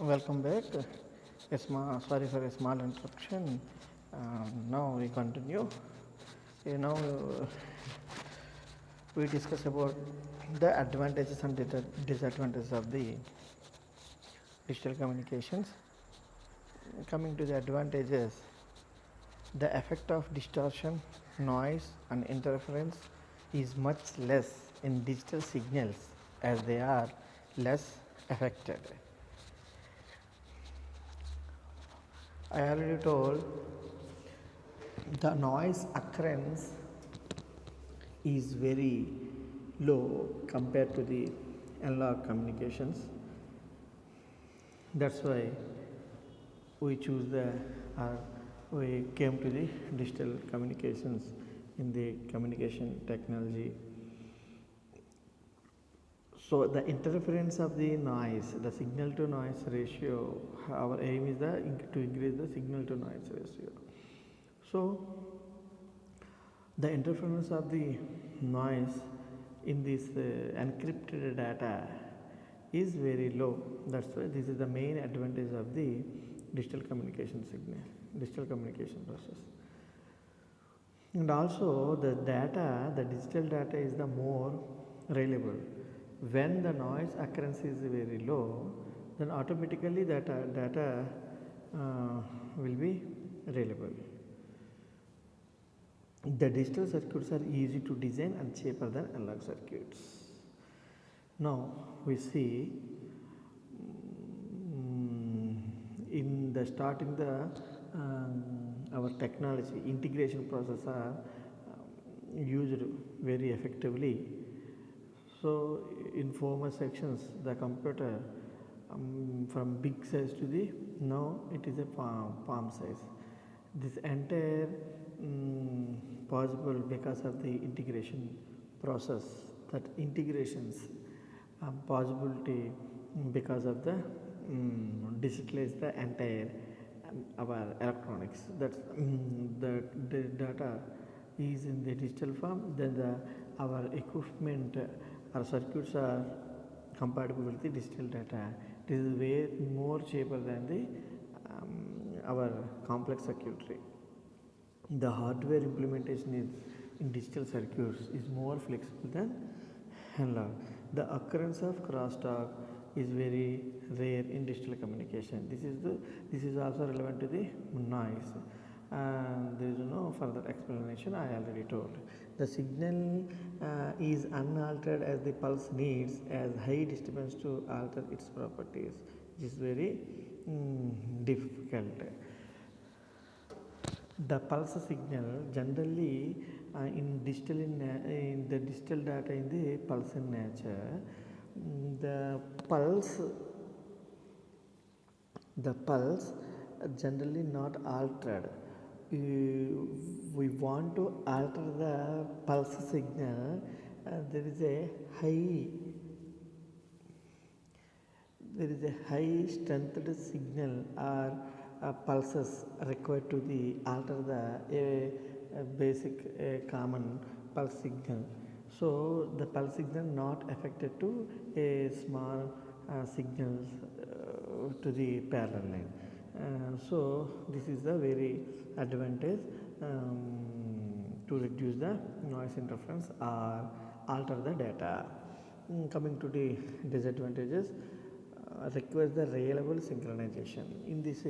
Welcome back. Sorry for a small interruption. Now we continue. Now we discuss about the advantages and disadvantages of the digital communications. Coming to the advantages, the effect of distortion, noise, and interference is much less in digital signals as they are less affected. I already told the noise occurrence is very low compared to the analog communications. That's why we choose we came to the digital communications in the communication technology. So the interference of the noise, the signal to noise ratio, our aim is to increase the signal to noise ratio. So the interference of the noise in this encrypted data is very low. That's why this is the main advantage of the digital communication process. And also the digital data is the more reliable. When the noise occurrence is very low, then automatically that data will be reliable. The digital circuits are easy to design and cheaper than analog circuits. Now we see in the starting our technology integration process are used very effectively. So in former sections the computer from big size to the now it is a palm size. This entire possible because of the integration process, that integrations possibility because of the digitalize the entire our electronics. That's the data is in the digital form, then our equipment our circuits are compatible with the digital data. It is way more cheaper than the our complex circuitry. The hardware implementation in digital circuits is more flexible than analog. The occurrence of crosstalk is very rare in digital communication. This is also relevant to the noise. There is no further explanation. I already told. The signal is unaltered as the pulse needs as high disturbance to alter its properties. This is very difficult. The pulse signal generally in the digital data in the pulse in nature, the pulse generally not altered. We want to alter the pulse signal. There is a high strengthened signal or pulses required to alter the basic common pulse signal. So the pulse signal not affected to a small signals to the parallel line. So this is the very advantage to reduce the noise interference or alter the data. Coming to the disadvantages, requires the reliable synchronization. In this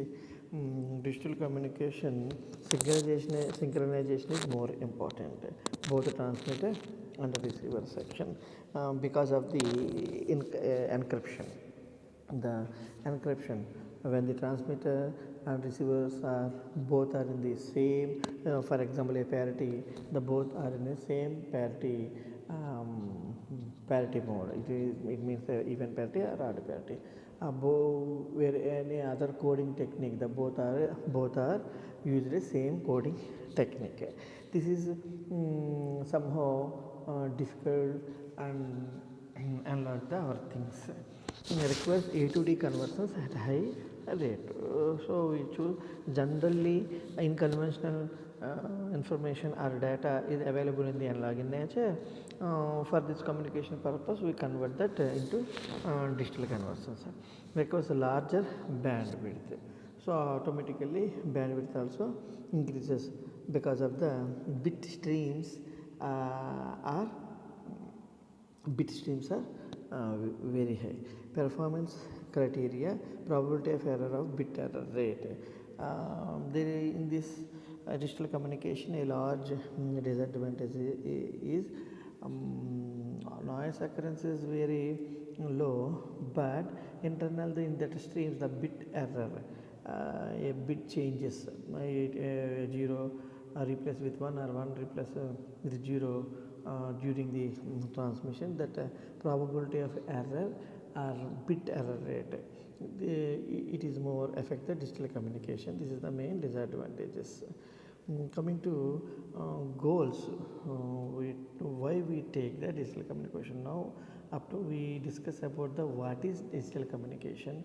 digital communication, synchronization is more important, both the transmitter and the receiver section, because of the encryption. The encryption, when the transmitter and receivers are both are in the same, for example a parity, the both are in the same parity mode. It means even parity or odd parity. Where any other coding technique, the both are used the same coding technique. This is somehow difficult and learn the our things. It requires A to D conversions at high rate. So we choose generally in conventional information or data is available in the analog in nature. For this communication purpose, we convert that into digital conversions. requires a larger bandwidth. So automatically bandwidth also increases because of the bit streams are bit streams are very high. Performance criteria, probability of error of bit error rate. In this digital communication, a large disadvantage is noise occurrence is very low, but internally in that streams the bit error, a bit changes, 0 replaced with 1 or 1 replaced with 0 during the transmission, that probability of error or bit error rate, it is more affect the digital communication. This is the main disadvantages. Coming to goals, why we take the digital communication. Now up to we discuss about the what is digital communication,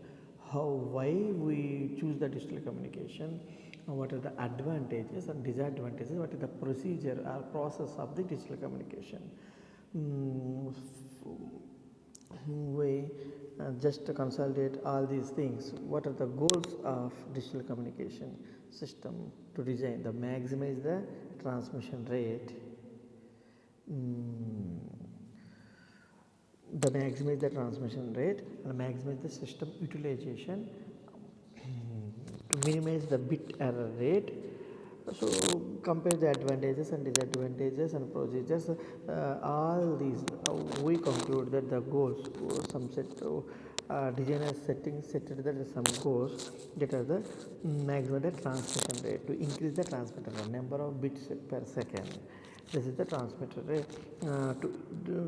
why we choose the digital communication, what are the advantages and disadvantages, what is the procedure or process of the digital communication. We just consolidate all these things. What are the goals of digital communication system? To design the maximize the transmission rate, the maximize the transmission rate and maximize the system utilization, to minimize the bit error rate. So compare the advantages and disadvantages and procedures. All these we conclude that the goals, some set designer settings set that some goals that are the maximum the transmission rate, to increase the transmitter number of bits per second. This is the transmitter rate.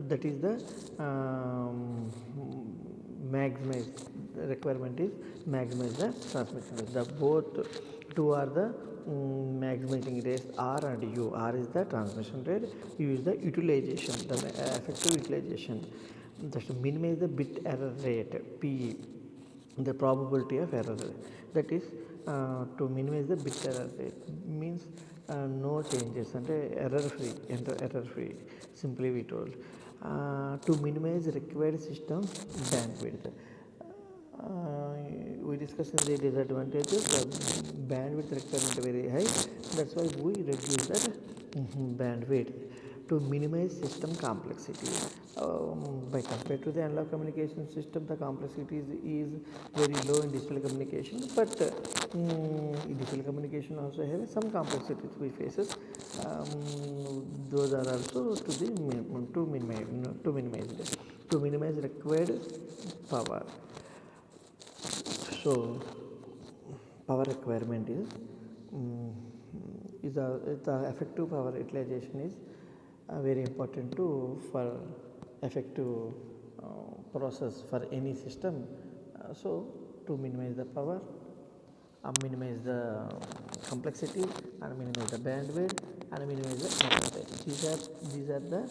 That is the maximize, the requirement is maximize the transmission rate. The both two are the maximizing rates, R and U. R is the transmission rate, U is the utilization, the effective utilization. Just to minimize the bit error rate, P, the probability of error. That is to minimize the bit error rate means no changes and error free, simply we told. To minimize required system bandwidth. We discussed in the disadvantages, the bandwidth requirement very high, that's why we reduce that bandwidth. To minimize system complexity, by compared to the analog communication system, the complexity is very low in digital communication, but digital communication also have some complexities we faces. Those are also to minimize required power. So power requirement is the effective power utilization is very important for effective process for any system. So to minimize the power, minimize the complexity and minimize the bandwidth and minimize the error. These are the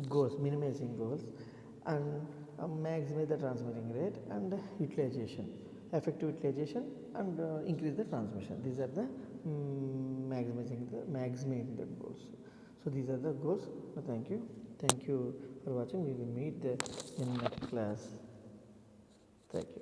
goals, minimizing goals, and maximize the transmitting rate and utilization, effective utilization, and increase the transmission. These are the maximizing the goals. So these are the goals. Thank you for watching. We will meet in next class. Thank you.